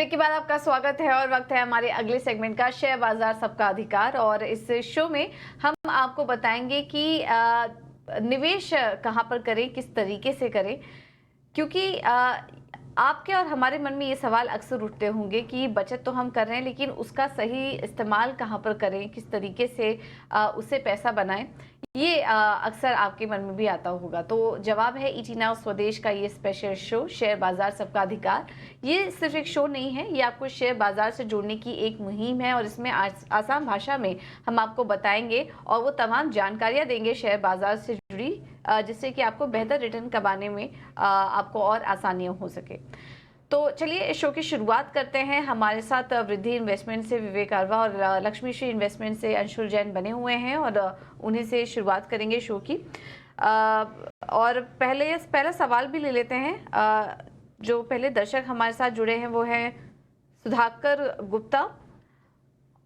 Break के बाद आपका स्वागत है और वक्त है हमारे अगले सेगमेंट का, शेयर बाजार सबका अधिकार। और इस शो में हम आपको बताएंगे कि निवेश कहाँ पर करें, किस तरीके से करें, क्योंकि आपके और हमारे मन में ये सवाल अक्सर उठते होंगे कि बचत तो हम कर रहे हैं लेकिन उसका सही इस्तेमाल कहाँ पर करें, किस तरीके से उससे पैसा बनाएं। ये अक्सर आपके मन में भी आता होगा। तो जवाब है ईटी नाउ स्वदेश का ये स्पेशल शो, शेयर बाजार सबका अधिकार। ये सिर्फ एक शो नहीं है, ये आपको शेयर बाजार से जोड़ने की एक मुहिम है और इसमें आसान भाषा में हम आपको बताएंगे और वो तमाम जानकारियां देंगे शेयर बाजार से जुड़ी, जिससे कि आपको बेहतर रिटर्न कमाने में आपको और आसानियां हो सके। तो चलिए इस शो की शुरुआत करते हैं। हमारे साथ वृद्धि इन्वेस्टमेंट से विवेक अरवा और लक्ष्मी श्री इन्वेस्टमेंट से अंशुल जैन बने हुए हैं और उन्हीं से शुरुआत करेंगे शो की। और पहला सवाल भी ले लेते हैं। जो पहले दर्शक हमारे साथ जुड़े हैं वो हैं सुधाकर गुप्ता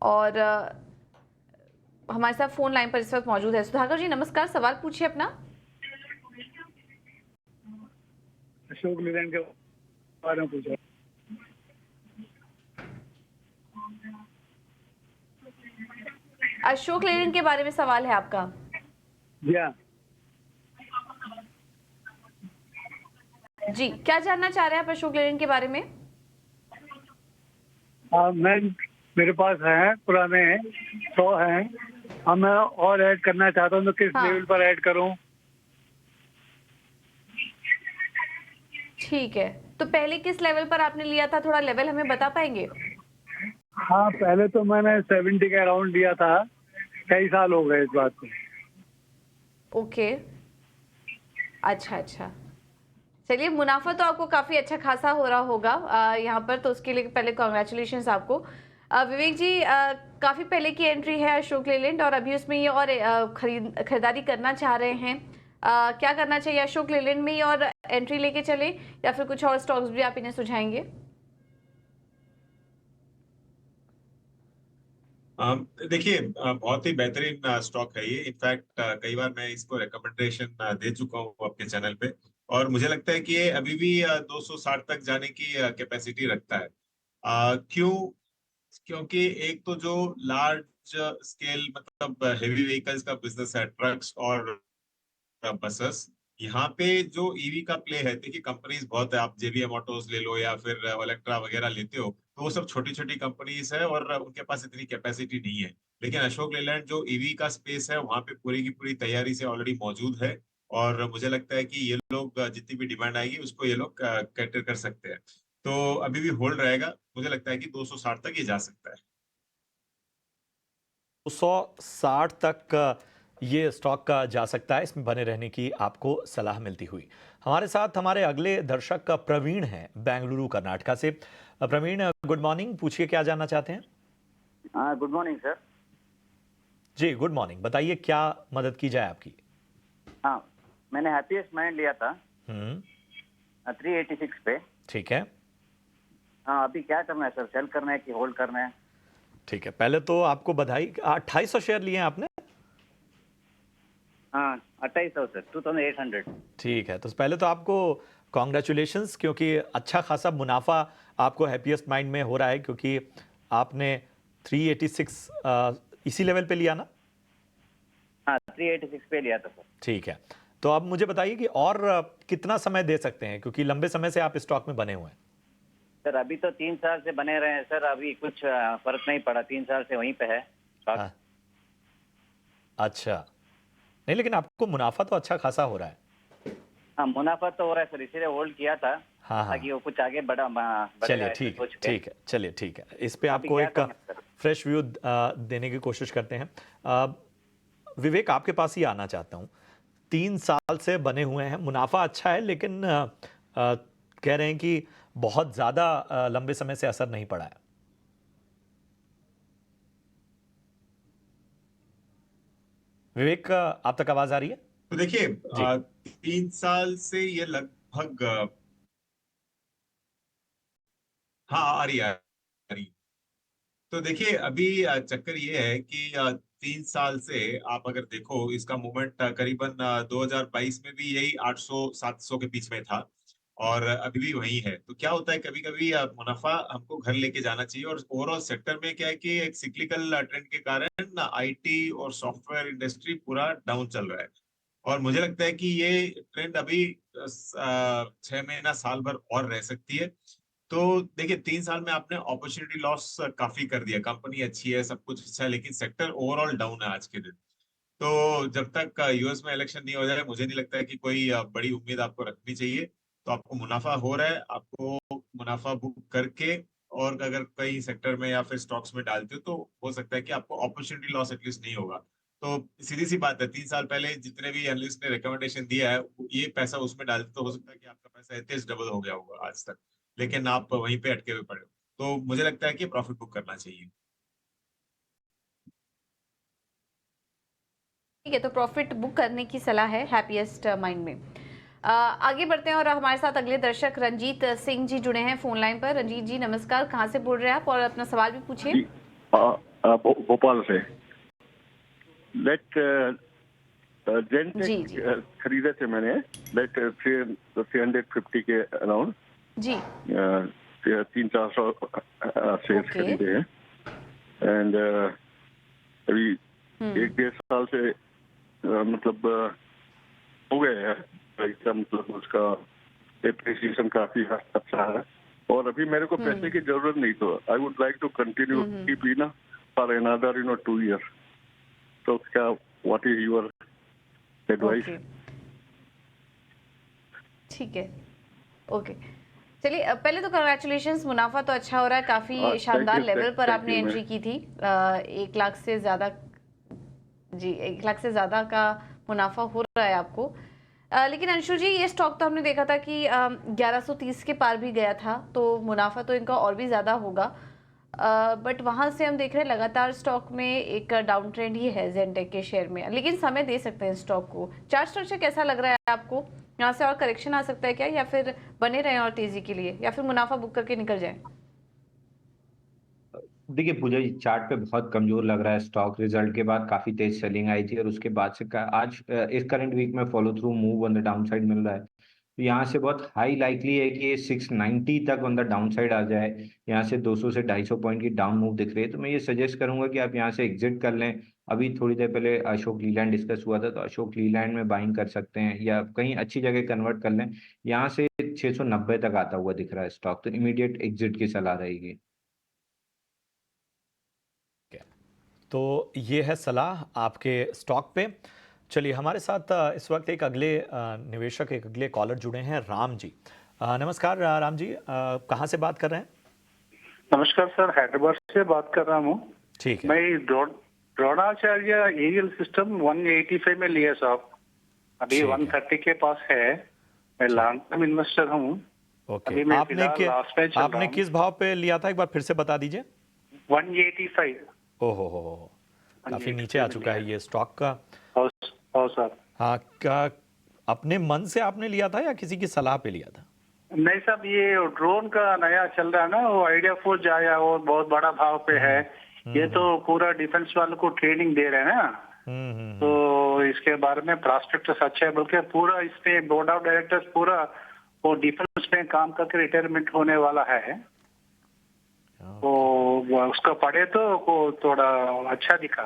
और हमारे साथ फोन लाइन पर इस वक्त मौजूद है। सुधाकर जी नमस्कार, सवाल पूछिए अपना। अशोक लीलैंड के बारे में पूछा। अशोक लेलैंड के बारे में सवाल है आपका? जी, क्या जानना चाह रहे हैं आप अशोक लेलैंड के बारे में? मेरे पास है, पुराने हैं, 100 हैं। मैं और ऐड करना चाहता हूँ तो किस लेवल पर ऐड करूँ? ठीक है, तो पहले किस लेवल पर आपने लिया था, थोड़ा लेवल हमें बता पाएंगे? हाँ, पहले तो मैंने 70 के अराउंड लिया था। कई साल हो गए इस बात को। ओके, अच्छा। चलिए, मुनाफा तो आपको काफी अच्छा खासा हो रहा होगा यहाँ पर, तो उसके लिए पहले कॉन्ग्रेचुलेशंस आपको। विवेक जी, काफी पहले की एंट्री है अशोक लेलैंड और अभी उसमें ये और खरीदारी करना चाह रहे हैं। क्या करना चाहिए अशोक लेलैंड में, और एंट्री लेके चले या फिर कुछ और स्टॉक्स भी आप इन्हें सुझाएंगे? देखिए, बहुत ही बेहतरीन स्टॉक है ये। इनफैक्ट कई बार मैं इसको रिकमेंडेशन दे चुका हूँ आपके चैनल पे, और मुझे लगता है कि ये अभी भी 260 तक जाने की कैपेसिटी रखता है। क्यों? क्योंकि एक तो जो लार्ज स्केल मतलब हेवी व्हीकल्स का बिजनेस है, ट्रक्स और बसेस, यहाँ पे जो ईवी का प्ले है, देखिए कंपनीज बहुत है, आप जेबीएम ऑटोज ले लो या फिर ओलेक्ट्रा वगैरह लेते हो, तो वो सब छोटी छोटी कंपनीज है और उनके पास इतनी कैपेसिटी नहीं है। लेकिन अशोक लेलैंड जो ईवी का स्पेस है, वहाँ पे पूरी की पूरी तैयारी से ऑलरेडी मौजूद है, और मुझे लगता है कि ये लोग जितनी भी डिमांड आएगी उसको ये लोग कैटर कर सकते हैं। तो अभी भी होल्ड रहेगा, मुझे लगता है कि 260 तक ये जा सकता है। 260 तक ये स्टॉक का जा सकता है, इसमें बने रहने की आपको सलाह मिलती हुई। हमारे साथ हमारे अगले दर्शक प्रवीण हैं बेंगलुरु कर्नाटका से। प्रवीण, गुड मॉर्निंग, पूछिए क्या जानना चाहते हैं? Good morning sir. जी गुड मॉर्निंग, बताइए क्या मदद की जाए आपकी? हाँ, मैंने हैप्पीएस्ट माइंड लिया था 386 पे। ठीक है। हाँ, अभी क्या करना है सर, सेल करना है कि होल्ड करना है? ठीक है, पहले तो आपको बधाई। 2800 शेयर लिए हैं आपने? हाँ, 2800 सर, 2800। ठीक है, तो पहले तो आपको कॉन्ग्रेचुलेशंस, क्योंकि अच्छा खासा मुनाफा आपको हैप्पीएस्ट माइंड में हो रहा है, क्योंकि आपने 386 इसी लेवल पे लिया ना? हाँ, 386 पे लिया था सर। ठीक है, तो अब मुझे बताइए कि और कितना समय दे सकते हैं, क्योंकि लंबे समय से आप स्टॉक में बने हुए हैं। सर अभी तो 3 साल से बने रहे हैं सर, अभी कुछ फर्क नहीं पड़ा, 3 साल से वहीं पे है स्टॉक। हाँ। अच्छा, नहीं लेकिन आपको मुनाफा तो अच्छा खासा हो रहा है। हाँ, मुनाफा तो हो रहा है सर, इसीलिए होल्ड किया था। हाँ ताकि वो कुछ आगे बढ़ा। चलिए ठीक है, चलिए ठीक है, इस पे आपको एक फ्रेश व्यू देने की कोशिश करते हैं। विवेक, आपके पास ही आना चाहता हूँ। 3 साल से बने हुए हैं, मुनाफा अच्छा है, लेकिन कह रहे हैं कि बहुत ज्यादा लंबे समय से असर नहीं पड़ा है। विवेक, आप तक आवाज आ रही है? तो देखिए, 3 साल से ये लगभग हाँ आ रही है। तो देखिए, अभी चक्कर ये है कि 3 साल से आप अगर देखो, इसका मूवमेंट करीबन 2022 में भी यही 800-700 के बीच में था, और अभी भी वही है। तो क्या होता है, कभी कभी मुनाफा हमको घर लेके जाना चाहिए। और ओवरऑल सेक्टर में क्या है कि एक सिक्लिकल ट्रेंड के कारण आईटी और सॉफ्टवेयर इंडस्ट्री पूरा डाउन चल रहा है। और मुझे लगता है कि ये ट्रेंड अभी 6 महीना साल भर और रह सकती है। तो देखिए, 3 साल में आपने अपॉर्चुनिटी लॉस काफी कर दिया। कंपनी अच्छी है, सब कुछ अच्छा है, लेकिन सेक्टर ओवरऑल डाउन है आज के दिन। तो जब तक यूएस में इलेक्शन नहीं हो जाए, मुझे नहीं लगता है कि कोई बड़ी उम्मीद आपको रखनी चाहिए। तो आपको मुनाफा हो रहा है, आपको मुनाफा बुक करके और अगर कई सेक्टर में या फिर स्टॉक्स में डालते हो तो हो सकता है कि आपको अपॉर्चुनिटी लॉस एटलीस्ट नहीं होगा। तो सीधी सी बात है, 3 साल पहले जितने भी एनालिस्ट ने रिकमेंडेशन दिया है, ये पैसा उसमें डालते तो हो सकता है कि आपका पैसा तेज डबल हो गया होगा आज तक। लेकिन आप वहीं पे अटके हुए पड़े हो। तो मुझे लगता है कि प्रॉफिट बुक करना चाहिए। ठीक है, तो प्रॉफिट बुक करने की सलाह है हैप्पीएस्ट माइंड में। आगे बढ़ते हैं और हमारे साथ अगले दर्शक रंजीत सिंह जी जुड़े हैं फोन लाइन पर। रंजीत जी नमस्कार, कहाँ से बोल रहे हैं आप और अपना सवाल भी पूछिए। जी, भोपाल से। लेट जी जी खरीदे थे मैंने, लेट 350 के अराउंड, जी 300-400 शेयर ओके खरीदे हैं। एंड अभी 1-1.5 साल से मतलब हो गए हैं, इसका मतलब उसका एप्रिसिएशन काफी अच्छा है। और अभी मेरे को पैसे की जरूरत नहीं, तो I would like to continue keep in for another 2 years। तो क्या, what is your advice? Okay ठीक है ओके। चलिए पहले तो कंग्रेचुलेशंस, मुनाफा तो अच्छा हो रहा है, काफी शानदार लेवल पर आपने एंट्री की थी। 1 लाख से ज्यादा, जी 1 लाख से ज्यादा का मुनाफा हो रहा है आपको। लेकिन अंशुल जी, ये स्टॉक तो हमने देखा था कि 1130 के पार भी गया था, तो मुनाफा तो इनका और भी ज्यादा होगा। बट वहां से हम देख रहे हैं लगातार स्टॉक में एक डाउन ट्रेंड ही है जेनटेक के शेयर में, लेकिन समय दे सकते हैं स्टॉक को। चार्ट स्ट्रक्चर कैसा लग रहा है आपको? यहाँ से और करेक्शन आ सकता है क्या, या फिर बने रहें और तेजी के लिए, या फिर मुनाफा बुक करके निकल जाए? देखिए पूजा जी, चार्ट पे बहुत कमजोर लग रहा है स्टॉक। रिजल्ट के बाद काफी तेज सेलिंग आई थी और उसके बाद से आज इस करंट वीक में follow through move on the downside मिल रहा है। तो यहाँ से बहुत हाई लाइकली है कि ये 690 तक ऑन द डाउन साइड आ जाए। यहाँ से 200 से 250 पॉइंट की डाउन मूव दिख रही है, तो मैं ये सजेस्ट करूंगा कि आप यहाँ से एग्जिट कर लें। अभी थोड़ी देर पहले अशोक लीलैंड डिस्कस हुआ था, तो अशोक लीलैंड में बाइंग कर सकते हैं या कहीं अच्छी जगह कन्वर्ट कर लें। यहाँ से 690 तक आता हुआ दिख रहा है स्टॉक, तो इमीडिएट एग्जिट की सलाह रहेगी। तो ये है सलाह आपके स्टॉक पे। चलिए हमारे साथ इस वक्त एक अगले निवेशक, एक अगले कॉलर जुड़े हैं, राम जी। नमस्कार राम जी, कहाँ से बात कर रहे हैं? नमस्कार सर, हैदराबाद से बात कर रहा हूँ। ठीक है। मैं द्रोणाचार्य एरियल सिस्टम 185 में लिया साहब, अभी ठीक है। 130 के पास है। मैं लॉन्ग टर्म इन्वेस्टर हूँ। ओके, अभी मैं आपने फिलहाल लास्ट में चल रहा आपने हूँ। किस भाव पे लिया था, एक बार फिर से बता दीजिए। 185। ओहो हो, काफी नीचे आ चुका है ये स्टॉक का। और सर, हाँ, क्या अपने मन से आपने लिया था या किसी की सलाह पे लिया था? नहीं साहब, ये ड्रोन का नया चल रहा है ना, वो आइडिया फोर्स आया, वो बहुत बड़ा भाव पे है। ये तो पूरा डिफेंस वालों को ट्रेनिंग दे रहे हैं ना, तो इसके बारे में प्रॉस्पेक्टस अच्छा है। बल्कि पूरा इसमें बोर्ड ऑफ डायरेक्टर्स पूरा वो डिफेंस में काम करके रिटायरमेंट होने वाला है। तो उसका पढ़े तो वो थोड़ा अच्छा दिखा।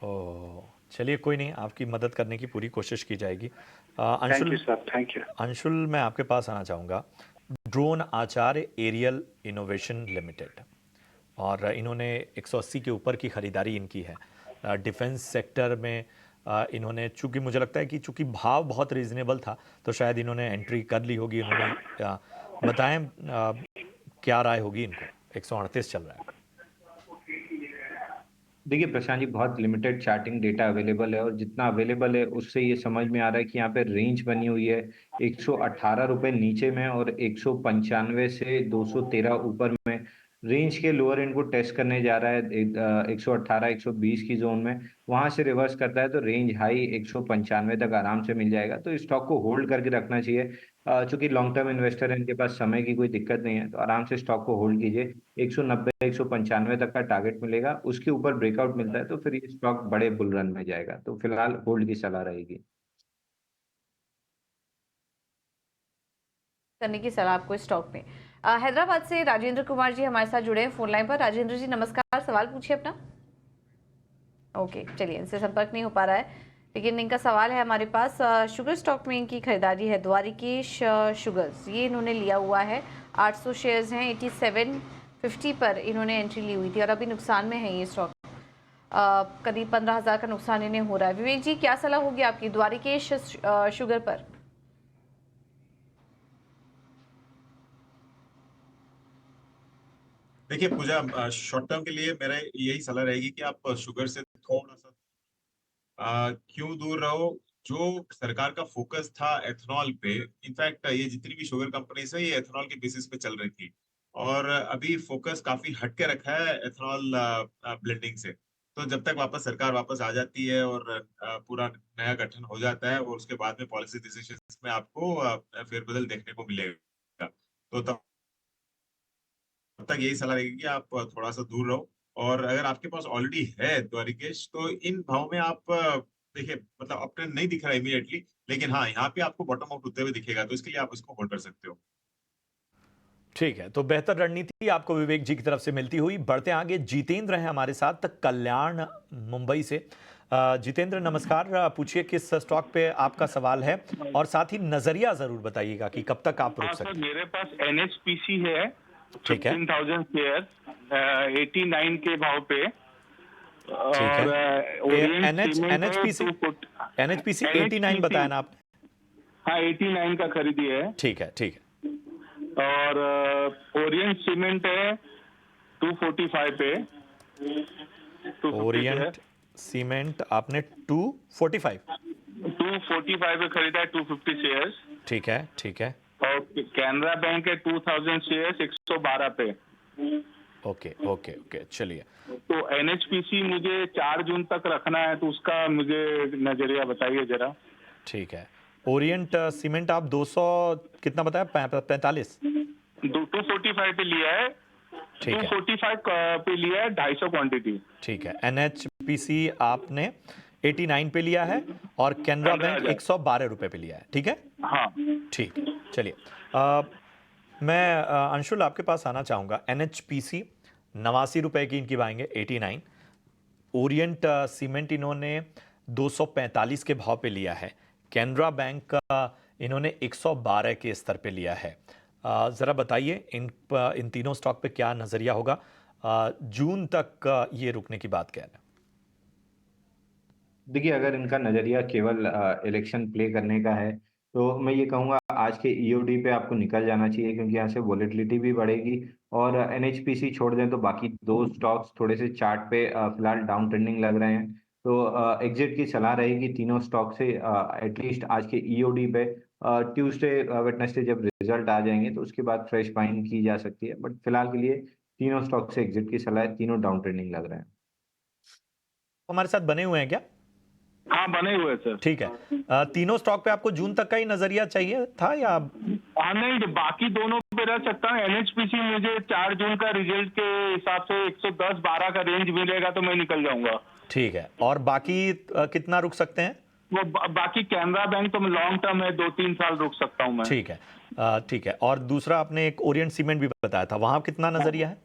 ओह, चलिए कोई नहीं, आपकी मदद करने की पूरी कोशिश की जाएगी। Thank you sir, thank you. Anshul, मैं आपके पास आना चाहूँगा। ड्रोन आचार्य एरियल इनोवेशन लिमिटेड, और इन्होंने 180 के ऊपर की खरीदारी इनकी है डिफेंस सेक्टर में। इन्होंने, चूंकि मुझे लगता है कि चूंकि भाव बहुत रीजनेबल था, तो शायद इन्होंने एंट्री कर ली होगी। इन्होंने बताएं क्या राय होगी इनको? 138 चल रहा है। देखिए प्रशांत जी, बहुत लिमिटेड चार्टिंग डेटा अवेलेबल है और जितना अवेलेबल है उससे ये समझ में आ रहा है कि यहाँ पे रेंज बनी हुई है 118 रुपए नीचे में और 195 से 213 ऊपर में। रेंज के लोअर एंड को टेस्ट करने जा रहा है 118 120 की जोन में। वहां से रिवर्स करता है तो रेंज हाई 195 तक आराम से मिल जाएगा। तो इस स्टॉक को होल्ड करके रखना चाहिए। चूंकि लॉन्ग टर्म इन्वेस्टर है, इनके पास समय की कोई दिक्कत नहीं है, तो आराम से स्टॉक को होल्ड कीजिए। 190 195 तक का टारगेट मिलेगा, उसके ऊपर ब्रेकआउट मिलता है तो फिर ये स्टॉक बड़े बुल रन में जाएगा। तो फिलहाल होल्ड की सलाह रहेगी। करने की सलाह आपको इस स्टॉक में। हैदराबाद से राजेंद्र कुमार जी हमारे साथ जुड़े हैं फोन लाइन पर। राजेंद्र जी नमस्कार, सवाल पूछिए अपना। ओके, चलिए इनसे संपर्क नहीं हो पा रहा है, लेकिन इनका सवाल है हमारे पास। शुगर स्टॉक में इनकी खरीदारी है। द्वारिकेश शुगर्स, ये इन्होंने लिया हुआ है। 800 शेयर्स हैं। 8750 पर इन्होंने एंट्री ली हुई थी और अभी नुकसान में है ये स्टॉक। करीब 15,000 का नुकसान इन्हें हो रहा है। विवेक जी क्या सलाह होगी आपकी द्वारिकेश शुगर पर? देखिए पूजा, शॉर्ट टर्म के लिए मेरा यही सलाह रहेगी कि आप शुगर से थोड़ा सा क्यों दूर रहो। जो सरकार का फोकस था एथेनॉल पे, इनफैक्ट ये जितनी भी शुगर कंपनीज है ये एथेनॉल के बेसिस पे चल रही थी, और अभी फोकस काफी हट के रखा है एथेनॉल ब्लेंडिंग से। तो जब तक सरकार वापस आ जाती है और पूरा नया गठन हो जाता है, और उसके बाद में पॉलिसी डिसीजंस में आपको फेरबदल देखने को मिलेगा। तो तब तक यही सलाह रहेगी कि आप थोड़ा सा दूर रहो। और अगर आपके पास ऑलरेडी है द्वारिकेश, तो इन भाव में आप देखिए मतलब अपट्रेंड नहीं दिख रहा इमीडिएटली, लेकिन हाँ यहाँ पे आपको बॉटम आउट होते हुए दिखेगा, तो इसके लिए आप इसको होल्ड कर सकते हो। ठीक है, तो बेहतर रणनीति आपको विवेक जी की तरफ से मिलती हुई। बढ़ते आगे, जितेंद्र हैं हमारे साथ तक कल्याण मुंबई से। जितेंद्र नमस्कार, पूछिए किस स्टॉक पे आपका सवाल है, और साथ ही नजरिया जरूर बताइएगा कि कब तक आप रुक सकते हैं। मेरे पास NHPC है, ठीक है, 15,000 शेयर 89 के भाव पे। ठीक है। NHPC 89 बताया ना आपने? हाँ 89 का खरीदी है। ठीक है, ठीक है। और ओरिएंट सीमेंट है 245 पे। ओरिएंट सीमेंट आपने 245 पे खरीदा है, 250 शेयर्स। ठीक है, ठीक है। और कैनरा बैंक है 2000 शेयर्स 112 पे। ओके ओके ओके, चलिए। तो NHPC मुझे 4 जून तक रखना है, तो उसका मुझे नजरिया बताइए जरा। ठीक है। ओरिएंट सीमेंट आप 200 कितना बताया? 45 245 पे लिया है। ठीक है, 245 पे लिया है, 250 क्वांटिटी। ठीक है। NHPC आपने 89 पे लिया है और कैनरा बैंक 112 रुपए पे लिया है, ठीक है? हाँ ठीक है, चलिए। मैं अंशुल आपके पास आना चाहूँगा। NHPC 89 रुपए की इनकी बाएंगे 89। ओरिएंट सीमेंट इन्होंने 245 के भाव पे लिया है। कैनरा बैंक का इन्होंने 112 के स्तर पे लिया है। ज़रा बताइए इन तीनों स्टॉक पे क्या नज़रिया होगा? जून तक ये रुकने की बात कह रहे हैं। देखिए, अगर इनका नज़रिया केवल इलेक्शन प्ले करने का है, तो मैं ये कहूँगा आज के EOD पे आपको निकल जाना चाहिए, क्योंकि यहाँ से वॉलेटिलिटी भी बढ़ेगी। और NHPC छोड़ दें तो बाकी 2 स्टॉक्स थोड़े से चार्ट पे फिलहाल डाउन ट्रेंडिंग लग रहे हैं। तो एग्जिट की सलाह रहेगी तीनों स्टॉक से एटलीस्ट आज के EOD पे। ट्यूसडे वेडनेसडे जब रिजल्ट आ जाएंगे तो उसके बाद फ्रेश बाइंग की जा सकती है, बट फिलहाल के लिए तीनों स्टॉक से एग्जिट की सलाह है। तीनों डाउन ट्रेंडिंग लग रहे हैं। हमारे साथ बने हुए हैं क्या? हाँ बने हुए सर। ठीक है। तीनों स्टॉक पे आपको जून तक का ही नजरिया चाहिए था या? हाँ नहीं, बाकी दोनों पे रह सकता हूँ। NHPC मुझे 4 जून का रिजल्ट के हिसाब से 110-12 का रेंज मिलेगा तो मैं निकल जाऊंगा। ठीक है, और बाकी कितना रुक सकते हैं? वो बाकी कैनरा बैंक तो मैं लॉन्ग टर्म है, 2-3 साल रुक सकता हूँ मैं। ठीक है, ठीक है। और दूसरा आपने एक ओरिएंट सीमेंट भी बताया था, वहां कितना नजरिया है?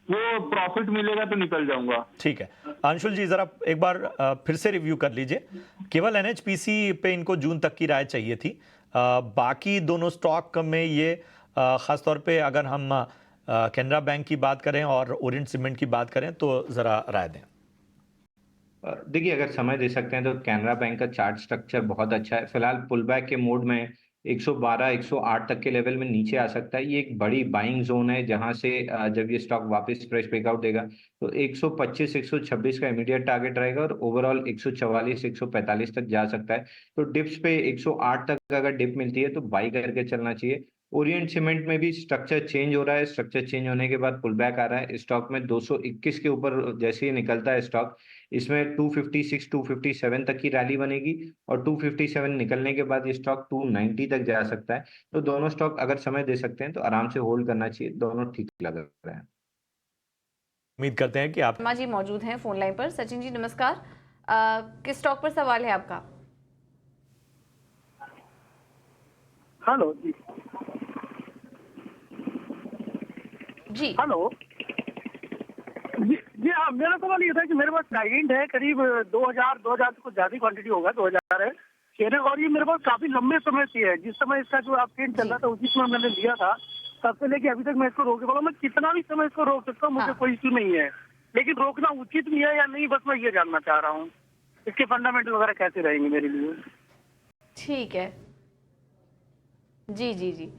वो प्रॉफिट मिलेगा तो निकल जाऊंगा। ठीक है। अंशुल जी जरा एक बार फिर से रिव्यू कर लीजिए। केवल NHPC पे इनको जून तक की राय चाहिए थी। बाकी दोनों स्टॉक में ये खासतौर पे अगर हम कैनरा बैंक की बात करें और ओरिएंट सीमेंट की बात करें तो जरा राय दें। देखिए, अगर समय दे सकते हैं तो कैनरा बैंक का चार्ट स्ट्रक्चर बहुत अच्छा है। फिलहाल पुल बैक के मोड में 112-108 तक के लेवल में नीचे आ सकता है। ये एक बड़ी बाइंग जोन है, जहां से जब ये स्टॉक वापस फ्रेश ब्रेकआउट देगा तो 125-126 का इमीडिएट टारगेट रहेगा, और ओवरऑल 144-145 तक जा सकता है। तो डिप्स पे 108 तक अगर डिप मिलती है तो बाई करके चलना चाहिए। ओरिएंट सीमेंट में भी स्ट्रक्चर चेंज हो रहा है। स्ट्रक्चर चेंज होने के बाद पुल बैक आ रहा है। स्टॉक में 221 के ऊपर जैसे ही निकलता है स्टॉक, इसमें 256-257 तक की रैली बनेगी, और 257 निकलने के बाद ये स्टॉक 290 तक जा सकता है। तो दोनों स्टॉक अगर समय दे सकते हैं तो आराम से होल्ड करना चाहिए। दोनों ठीक लग रहे हैं। उम्मीद करते हैं कि आप शर्मा जी मौजूद हैं फोन लाइन पर। सचिन जी नमस्कार, किस स्टॉक पर सवाल है आपका? हेलो जी, जी हेलो जी जी हाँ, मेरा सवाल ये था कि मेरे पास टाइडेंट है करीब 2000 से कुछ ज्यादा क्वांटिटी होगा, 2000 है शेयर, और ये मेरे पास काफी लंबे समय से है। जिस समय इसका जो आप ट्रेंड चल रहा था उसी समय मैंने लिया था, तब से लेके अभी तक मैं इसको रोके वाला हूँ। मैं कितना भी समय इसको रोक सकता हूँ, मुझे कोई इश्यू नहीं है, लेकिन रोकना उचित भी है या नहीं, बस मैं ये जानना चाह रहा हूँ इसके फंडामेंटल वगैरह कैसे रहेंगे मेरे लिए। ठीक है, जी जी जी,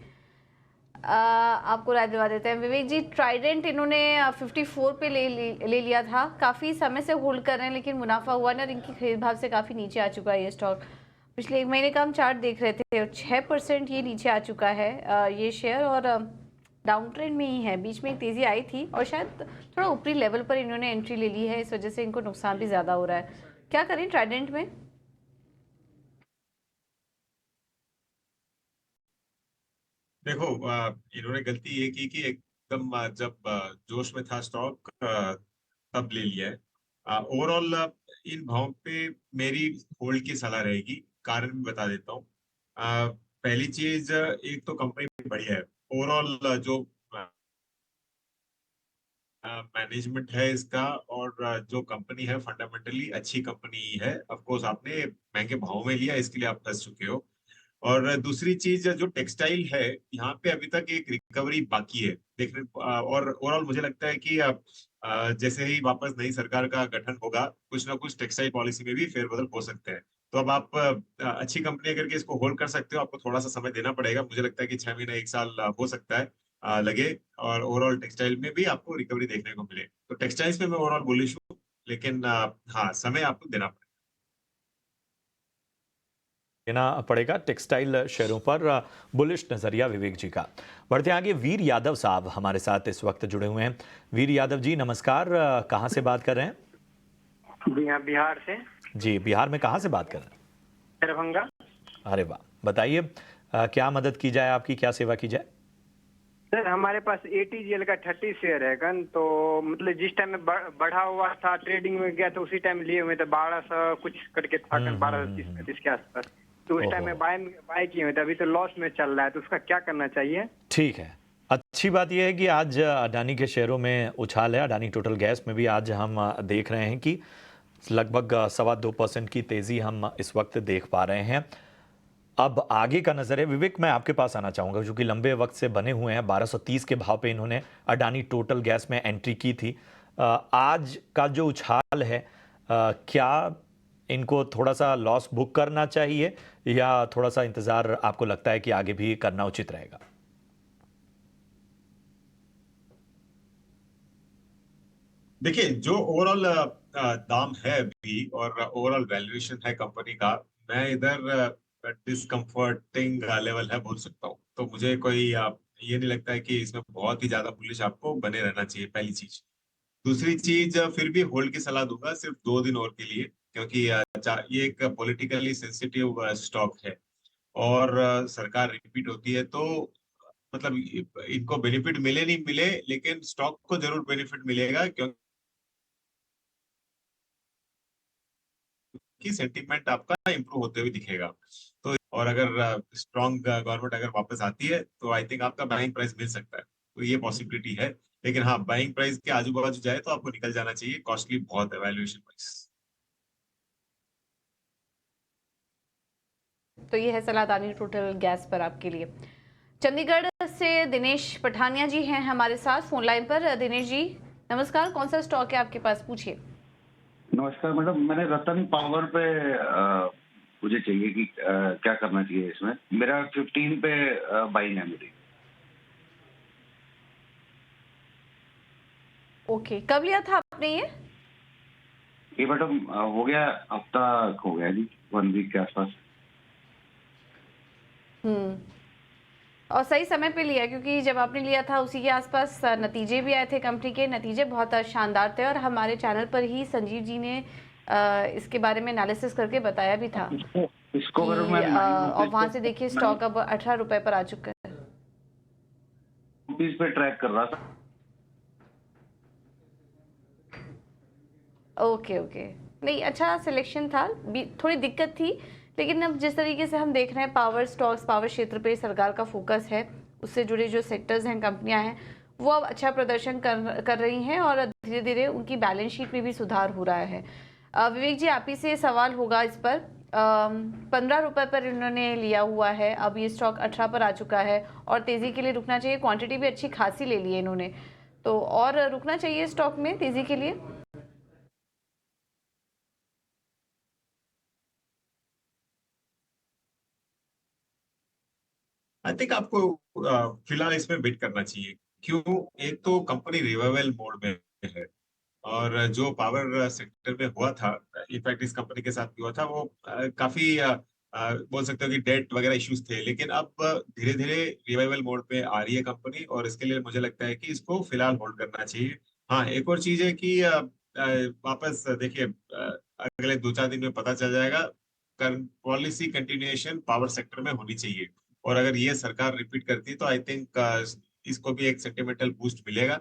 आपको राय दिलवा देते हैं। विवेक जी, ट्राइडेंट इन्होंने 54 पे ले लिया था, काफ़ी समय से होल्ड कर रहे हैं, लेकिन मुनाफा हुआ ना, और इनकी खरीद भाव से काफ़ी नीचे आ चुका है ये स्टॉक। पिछले 1 महीने का हम चार्ट देख रहे थे और 6% ये नीचे आ चुका है ये शेयर, और डाउन ट्रेंड में ही है। बीच में एक तेज़ी आई थी और शायद थोड़ा ऊपरी लेवल पर इन्होंने एंट्री ले ली है, इस वजह से इनको नुकसान भी ज़्यादा हो रहा है। क्या करें ट्राइडेंट में? देखो, इन्होंने गलती ये की कि एकदम जब जोश में था स्टॉक तब ले लिया है। ओवरऑल इन भावों पे मेरी होल्ड की सलाह रहेगी। कारण भी बता देता हूँ। पहली चीज, एक तो कंपनी बढ़िया है। ओवरऑल जो मैनेजमेंट है इसका और जो कंपनी है फंडामेंटली अच्छी कंपनी है। ऑफ कोर्स आपने महंगे भाव में लिया, इसके लिए आप फंस चुके हो। और दूसरी चीज, जो टेक्सटाइल है यहाँ पे अभी तक एक रिकवरी बाकी है देखने। और ओवरऑल मुझे लगता है कि जैसे ही वापस नई सरकार का गठन होगा, कुछ ना कुछ टेक्सटाइल पॉलिसी में भी फेरबदल हो सकते हैं। तो अब आप अच्छी कंपनी करके इसको होल्ड कर सकते हो। आपको थोड़ा सा समय देना पड़ेगा, मुझे लगता है कि 6 महीने 1 साल हो सकता है लगे, और ओवरऑल टेक्सटाइल में भी आपको रिकवरी देखने को मिले। तो टेक्सटाइल्स में मैं ओवरऑल बुलिश हूँ, लेकिन हाँ, समय आपको देना पड़ेगा। देना पड़ेगा टेक्सटाइल शेयरों पर। बुलिश नजरिया विवेक जी का। बढ़ते आगे, वीर यादव साहब हमारे साथ इस वक्त जुड़े हुए हैं। वीर यादव जी नमस्कार, कहाँ से बात कर रहे हैं? जी हाँ, बिहार से। जी, बिहार में कहाँ से बात कर रहे हैं? दरभंगा। अरे वाह, बताइए क्या मदद की जाए आपकी, क्या सेवा की जाए? सर, हमारे पास ATGL का 30 शेयर है गन, तो मतलब जिस टाइम में बढ़ा हुआ था, ट्रेडिंग में गया तो उसी टाइम लिए हुए थे, 1200 कुछ करके था, 1230 के आसपास। तो उस टाइम में बाय किए हुए थे। अभी तो लॉस में चल रहा है, तो उसका क्या करना चाहिए? ठीक है, अच्छी बात यह है कि आज अडानी के शेयरों में उछाल है। अडानी टोटल गैस में भी आज हम देख रहे हैं कि लगभग 2.25% की तेजी हम इस वक्त देख पा रहे हैं। अब आगे का नजर है। विवेक, मैं आपके पास आना चाहूंगा, क्योंकि लंबे वक्त से बने हुए हैं। 1230 के भाव पे इन्होंने अडानी टोटल गैस में एंट्री की थी। आज का जो उछाल है, क्या इनको थोड़ा सा लॉस बुक करना चाहिए या थोड़ा सा इंतजार आपको लगता है कि आगे भी करना उचित रहेगा? देखिए, जो ओवरऑल दाम है अभी और ओवरऑल वैल्यूएशन है कंपनी का, मैं इधर डिस्कम्फर्टिंग लेवल है बोल सकता हूँ। तो मुझे कोई ये नहीं लगता है कि इसमें बहुत ही ज्यादा बुलिश आपको बने रहना चाहिए, पहली चीज। दूसरी चीज, फिर भी होल्ड की सलाह दूंगा सिर्फ 2 दिन और के लिए, क्योंकि ये एक पॉलिटिकली सेंसिटिव स्टॉक है। और सरकार रिपीट होती है, तो मतलब इनको बेनिफिट मिले नहीं मिले, लेकिन स्टॉक को जरूर बेनिफिट मिलेगा, क्योंकि कि सेंटीमेंट आपका इंप्रूव होते हुए दिखेगा। तो और अगर स्ट्रॉन्ग गवर्नमेंट अगर वापस आती है, तो आई थिंक आपका बाइंग प्राइस मिल सकता है। तो ये पॉसिबिलिटी है। लेकिन हाँ, बाइंग प्राइस के आजू बाजू जाए तो आपको निकल जाना चाहिए, कॉस्टली बहुत है वैल्यूएशन प्राइस। तो ये है सलाह अडानी टोटल गैस पर आपके लिए। चंडीगढ़ से दिनेश पठानिया जी हैं हमारे साथ फोन लाइन पर। दिनेश जी नमस्कार, कौन सा स्टॉक है आपके पास, पूछिए। नमस्कार मैडम, मैंने रतन पावर पे मुझे चाहिए कि क्या करना चाहिए इसमें। मेरा 15 पे बाइंग है मेरी। ओके, कब लिया था आपने ये मैडम हो गया, हफ्ता हो गया जी, 1 वीक के आसपास। और सही समय पे लिया, क्योंकि जब आपने लिया था उसी के आसपास नतीजे भी आए थे कंपनी के। नतीजे बहुत शानदार थे और हमारे चैनल पर ही संजीव जी ने इसके बारे में एनालिसिस करके बताया भी था। इसको और वहां से देखिए स्टॉक अब 18 रुपए पर आ चुका है। रुपीज पे ट्रैक कर रहा था। ओके ओके, नहीं अच्छा सिलेक्शन था, थोड़ी दिक्कत थी, लेकिन अब जिस तरीके से हम देख रहे हैं पावर स्टॉक्स, पावर क्षेत्र पे सरकार का फोकस है, उससे जुड़े जो सेक्टर्स हैं, कंपनियां हैं, वो अब अच्छा प्रदर्शन कर रही हैं और धीरे धीरे उनकी बैलेंस शीट में भी सुधार हो रहा है। विवेक जी, आप ही से सवाल होगा इस पर। 15 रुपए पर इन्होंने लिया हुआ है, अब ये स्टॉक 18 पर आ चुका है और तेजी के लिए रुकना चाहिए। क्वांटिटी भी अच्छी खासी ले ली है इन्होंने, तो और रुकना चाहिए स्टॉक में तेजी के लिए। आई थिंक आपको फिलहाल इसमें बिट करना चाहिए। क्यों? एक तो कंपनी रिवाइवल मोड में है और जो पावर सेक्टर में हुआ था, इनफैक्ट इस कंपनी के साथ भी हुआ था, वो काफी बोल सकते हो कि डेट वगैरह इश्यूज थे, लेकिन अब धीरे धीरे रिवाइवल मोड पे आ रही है कंपनी और इसके लिए मुझे लगता है कि इसको फिलहाल होल्ड करना चाहिए। हाँ, एक और चीज है कि वापस देखिए, अगले 2-4 दिन में पता चल जाएगा। पॉलिसी कंटिन्यूएशन पावर सेक्टर में होनी चाहिए और अगर ये सरकार रिपीट करती है तो आई थिंक इसको भी एक सेंटिमेंटल बूस्ट मिलेगा।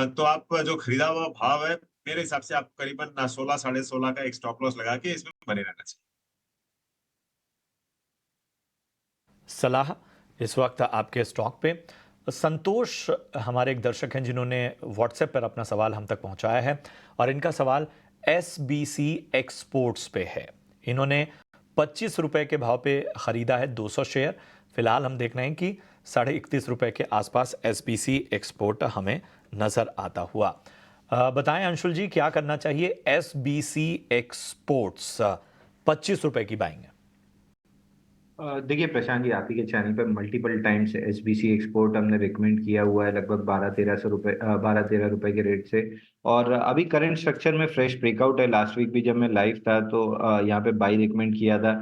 तो आप जो खरीदा हुआ भाव है, मेरे हिसाब से आप करीबन 16 साढ़े 16 का एक स्टॉप लॉस लगा के इसमें बने रहना चाहिए। सलाह इस वक्त आपके स्टॉक पे। संतोष हमारे एक दर्शक हैं जिन्होंने व्हाट्सएप पर अपना सवाल हम तक पहुंचाया है और इनका सवाल SBC एक्सपोर्ट्स पे है। इन्होंने 25 रुपए के भाव पे खरीदा है 200 शेयर। फिलहाल हम देख रहे हैं कि 31.5 रुपए के आसपास SBC एक्सपोर्ट हमें नजर आता हुआ। बताएं अंशुल जी, क्या करना चाहिए? SBC एक्सपोर्ट्स 25 रुपए की बाइंग है। देखिए प्रशांत जी, आप ही के चैनल पर मल्टीपल टाइम्स SBC एक्सपोर्ट हमने रिकमेंड किया हुआ है लगभग 12-13 रुपए के रेट से। और अभी करंट स्ट्रक्चर में फ्रेश ब्रेकआउट है। लास्ट वीक भी जब मैं लाइव था तो यहाँ पे बाई रिकमेंड किया था।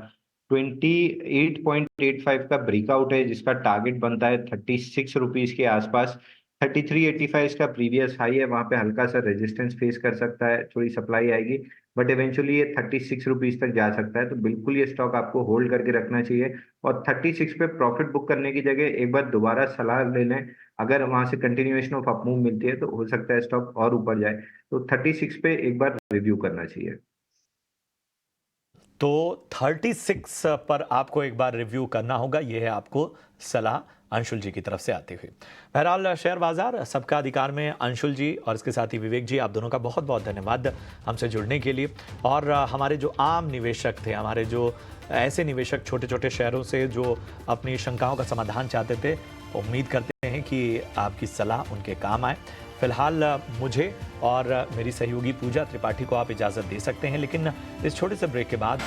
28.85 का ब्रेकआउट है जिसका टारगेट बनता है 36 रुपीज के आसपास। 33.85 इसका प्रीवियस हाई है, वहां पे हल्का सा रेजिस्टेंस फेस कर सकता है, थोड़ी सप्लाई आएगी, बट इवेंचुअली ये 36 रुपीज तक जा सकता है। तो बिल्कुल ये स्टॉक आपको होल्ड करके रखना चाहिए और 36 पे प्रॉफिट बुक करने की जगह एक बार दोबारा सलाह ले लें। अगर वहां से कंटिन्यूएशन ऑफ अपमूव मिलती है तो हो सकता है स्टॉक और ऊपर जाए, तो 36 पे एक बार रिव्यू करना चाहिए। तो 36 पर आपको एक बार रिव्यू करना होगा, यह है आपको सलाह अंशुल जी की तरफ से आती हुई। बहरहाल शेयर बाजार सबका अधिकार में अंशुल जी और इसके साथ ही विवेक जी, आप दोनों का बहुत बहुत धन्यवाद हमसे जुड़ने के लिए। और हमारे जो आम निवेशक थे, हमारे जो ऐसे निवेशक छोटे छोटे शेयरों से जो अपनी शंकाओं का समाधान चाहते थे, उम्मीद करते हैं कि आपकी सलाह उनके काम आए। फिलहाल मुझे और मेरी सहयोगी पूजा त्रिपाठी को आप इजाज़त दे सकते हैं, लेकिन इस छोटे से ब्रेक के बाद